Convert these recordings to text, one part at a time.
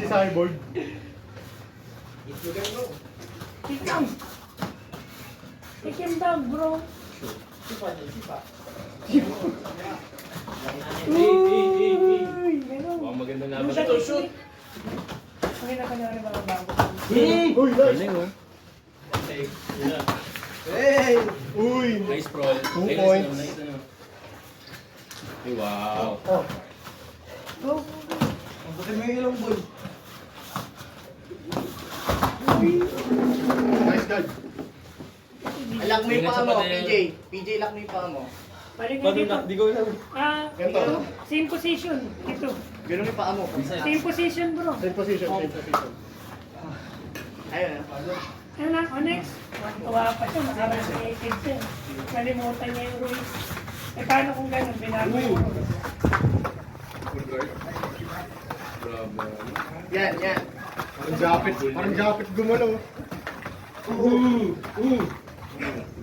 si Cyborg. Kick him. Kick him down, bro. Uy, ganun. Mukhang maganda na. Shoot, shoot, shoot. Ang ginagawa mga bago. Uy, nice. Galing oh. Hey! Uy! Nice pro. 2 points. Nice ano. Ay, wow. Oh. Go. Ang buti mo yung ilong boy. Nice guard. Lock mo yung Ingat paa sa mo, pader. PJ. PJ, lock mo yung paa mo. Balik nga dito. Di ko alam. Ganito. Ito. Same position. Ito. Ganun yung paa mo. Same position, bro. Same position, same position. Ayun ah. Ano na? O next. Tuwa pa siya. Nakarating siya. Nalimutan niya yung rules. Eh, paano kung gano'n? Binago yung rules. Full guard. Grabe. Yan, yan. Parang japit gumano.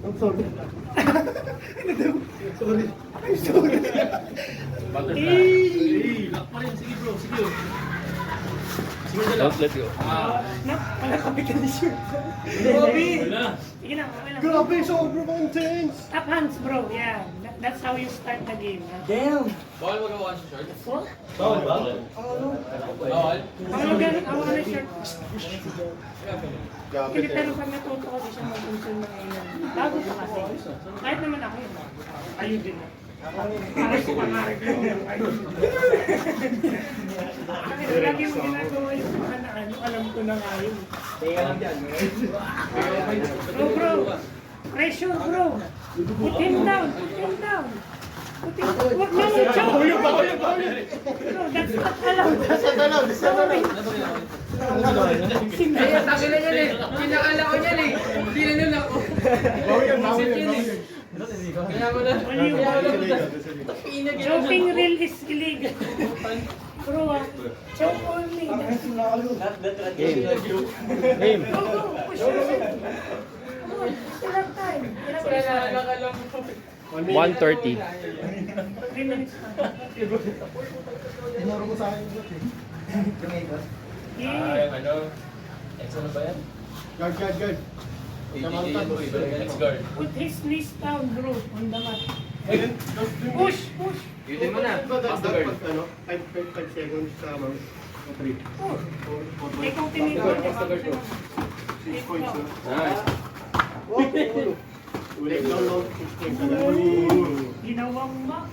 I'm sorry. Sorry. Butterfly. Lock pa rin. Sige bro. Sige. Sige na lang. Let's go. Wala kami ka ni shirt. Wala. Sige na, okay lang. Grabe, sobrang intense. Up hands, bro. Yeah. That's how you start the game. Ha? Damn! Bawal magawa sa short. What? Bawal ba? Bawal. Ano ganun? Ako na shirt. Japit Hindi, eh. pero pag natuto kasi siya mag-unsel na ngayon. Bago pa kasi. Kahit naman ako yun. Ayun din. Para ko pangarap yun. Kasi lagi mo ginagawa yung mga na ano, alam ko na nga yun. Teka lang dyan. Bro. Pressure, bro. Put him down. Put him down. Put him down. Huwag na mo, choke. No, that's not allowed. Isa talaw, isa talaw. Eh, sabi na yan eh. Pinakala ko yan eh. Hindi na nun ako. Bawi yan, bawi yan, bawi yan. Kaya mo na. Only Sige, one. Choking reel is illegal. Bro, choke only. Not that Game. Game. Go, go, push yourself. Come on, still have time. Still have time. Pinakala ko. 1:30. 3 minutes pa. Tinuro ko sa akin. Yeah. Ano? Ex ano ba yan? Guard. Next guard. Put his knees down, bro, on the mat. Push, push. Yutin mo na. Pass the guard. 5 seconds sa ma'am. 3. Ikaw tinigil. Pass the guard, bro. 6 points na. Nice. Ulit lang lang. 6 points na. Ginawang mat.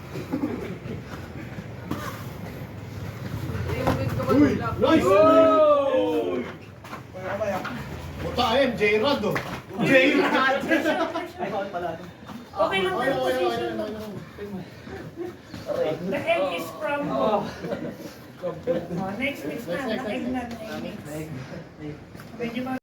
Uy! Nice! Buta eh, J-Rod oh. J-Rod! Okay lang tayo position. The egg is from... Next na. Naegg na. Medyo